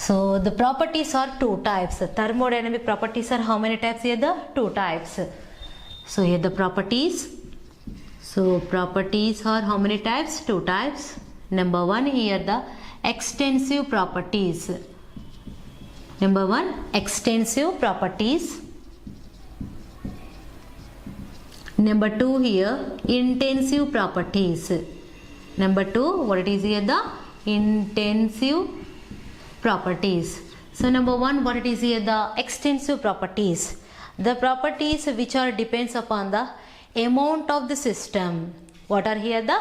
So the properties are two types. Thermodynamic properties are how many types here? The two types. So here the properties. So properties are how many types? Two types. Number one here the extensive properties. Number one, extensive properties. Number two here, intensive properties. Number two, what it is here? The intensive properties. So number one, what it is here? The extensive properties. The properties which are depends upon the amount of the system. What are here? The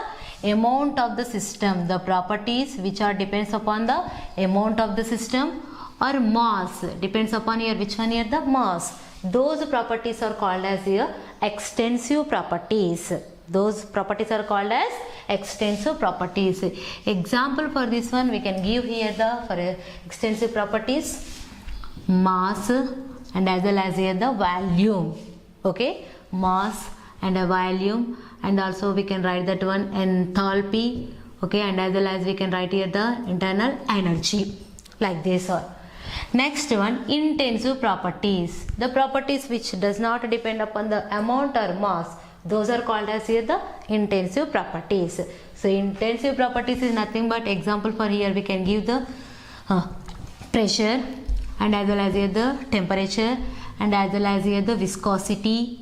amount of the system. The properties which are depends upon the amount of the system or mass. Depends upon here which one here? The mass. Those properties are called as here extensive properties. Those properties are called as extensive properties. Example for this one we can give here the for extensive properties, mass and as well as here the volume. Okay, mass and a volume, and also we can write that one enthalpy. Okay, and as well as we can write here the internal energy, like this. Or next one, intensive properties. The properties which does not depend upon the amount or mass, those are called as here the intensive properties. So intensive properties is nothing but example for here we can give the pressure, and as well as here the temperature, and as well as here the viscosity.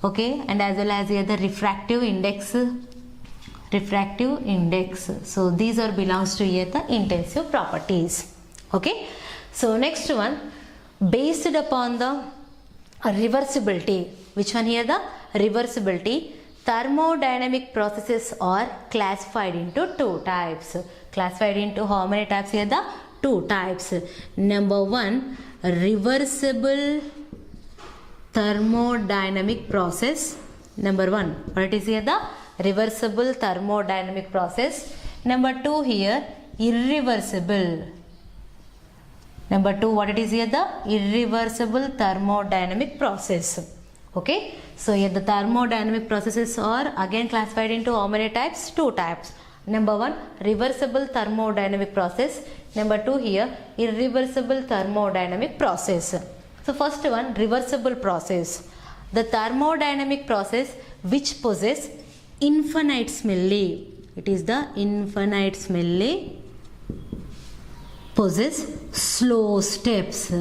Okay, and as well as here the refractive index. So these are belongs to here the intensive properties. Okay, so next one, based upon the reversibility. Which one here? The reversibility. Thermodynamic processes are classified into two types. Classified into how many types here? The two types. Number one, reversible thermodynamic process. Number one, what is here? The reversible thermodynamic process. Number two here, irreversible. Number two, what it is here? The irreversible thermodynamic process. Okay, so here the thermodynamic processes are again classified into how many types? Two types. Number one, reversible thermodynamic process. Number two here, irreversible thermodynamic process. So first one, reversible process. The thermodynamic process which possess infinitesimally. It is the infinitesimally possess slow steps.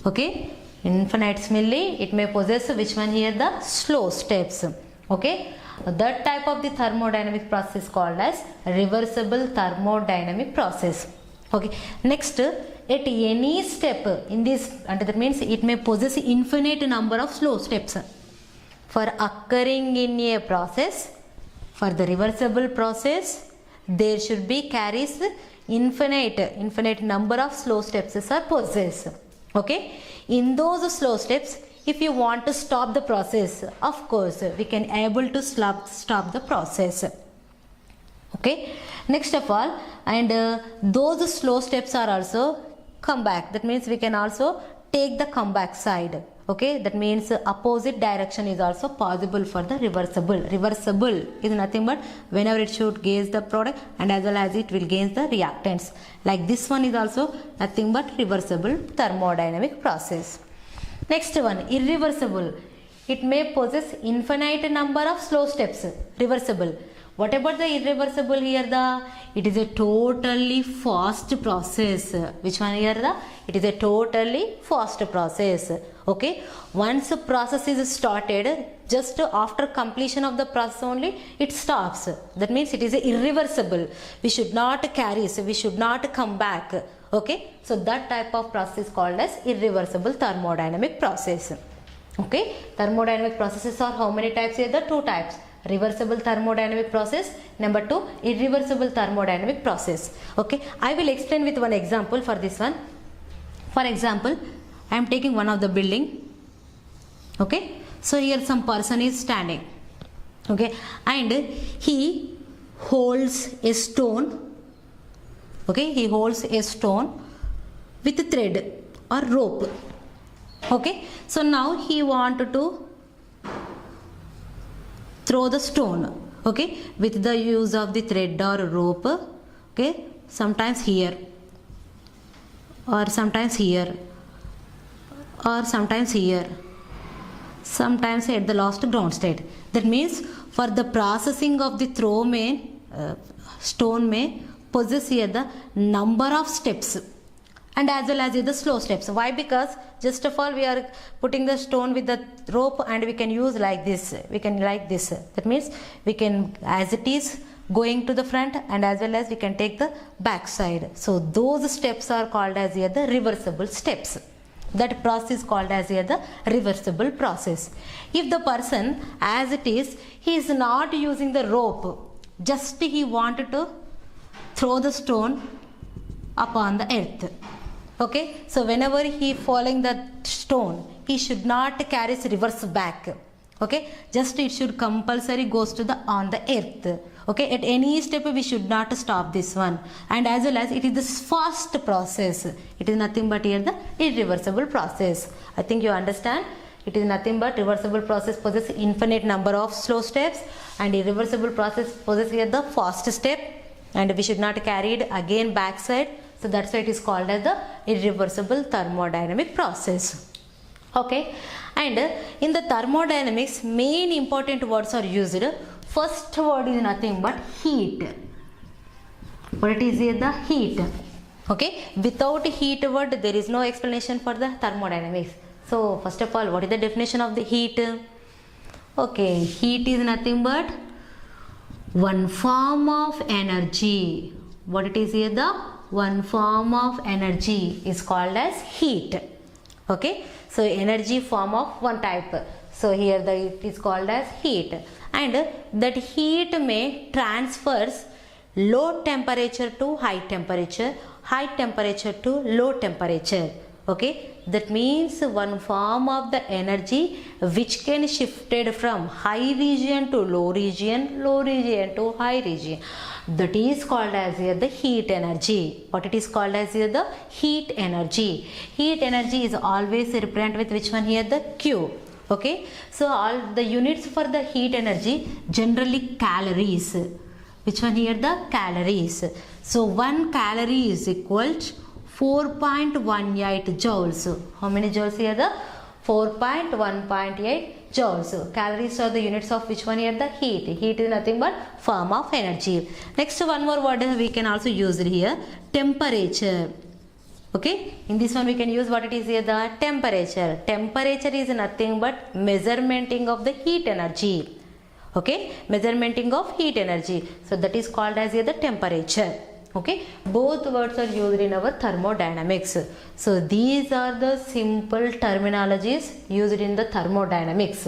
Okay, infinitesimally it may possess which one here? The slow steps. Okay, that type of the thermodynamic process called as reversible thermodynamic process. Okay, next, at any step in this, and that means it may possess infinite number of slow steps. For occurring in a process, for the reversible process, there should be carries infinite number of slow steps are possessed. Okay, in those slow steps, if you want to stop the process, of course we can able to stop the process. Okay, next of all, and those slow steps are also come back. That means we can also take the comeback side. Okay, that means opposite direction is also possible for the reversible. Reversible is nothing but whenever it should gain the product and as well as it will gain the reactants. Like this one is also nothing but reversible thermodynamic process. Next one, irreversible. It may possess infinite number of slow steps. Reversible. What about the irreversible here? It is a totally fast process. Which one here? It is a totally fast process. Okay, once a process is started, just after completion of the process only it stops. That means it is irreversible. We should not carry, so we should not come back. Okay, so that type of process is called as irreversible thermodynamic process. Okay, thermodynamic processes are how many types here? The two types. Reversible thermodynamic process. Number two, irreversible thermodynamic process. Okay, I will explain with one example for this one. For example, I am taking one of the building. Okay, so here some person is standing. Okay, and he holds a stone. Okay, he holds a stone with a thread or rope. Okay, so now he wanted to throw the stone. Okay, with the use of the thread or rope. Okay, sometimes here. or sometimes here, or sometimes here, sometimes at the last ground state. That means for the processing of the throw may stone may possess here the number of steps and as well as the slow steps. Why? Because just of all we are putting the stone with the rope and we can use like this, we can like this. That means we can, as it is going to the front and as well as we can take the back side. So those steps are called as here the reversible steps. That process is called as here the reversible process. If the person as it is, he is not using the rope, just he wanted to throw the stone upon the earth. Okay, so whenever he falling the stone, he should not carry reverse back. Okay, just it should compulsory goes to the on the earth. Okay, at any step we should not stop this one, and as well as it is this fast process. It is nothing but here the irreversible process. I think you understand. It is nothing but reversible process possesses infinite number of slow steps and irreversible process possesses here the fast step, and we should not carry it again backside. So that's why it is called as the irreversible thermodynamic process. Okay, and in the thermodynamics main important words are used. First word is nothing but heat. What it is here? The heat. Okay, without heat word there is no explanation for the thermodynamics. So first of all, what is the definition of the heat? Okay, heat is nothing but one form of energy. What it is here? The one form of energy is called as heat. Okay, so energy form of one type. So here it is called as heat, and that heat may transfers low temperature to high temperature to low temperature. Okay, that means one form of the energy which can shifted from high region to low region to high region. That is called as here the heat energy. What it is called as here? The heat energy. Heat energy is always represented with which one here? The Q. Okay, so all the units for the heat energy generally calories. Which one here? The calories. So 1 calorie is equal to 4.18 joules. How many joules here? The 4.1.8 joules. Calories are the units of which one here? The heat. Heat is nothing but form of energy. Next one more word we can also use it here. Temperature. Okay, in this one we can use what it is here? The temperature. Temperature is nothing but measurementing of the heat energy. Okay, measurementing of heat energy. So that is called as here the temperature. Okay, both words are used in our thermodynamics. So these are the simple terminologies used in the thermodynamics.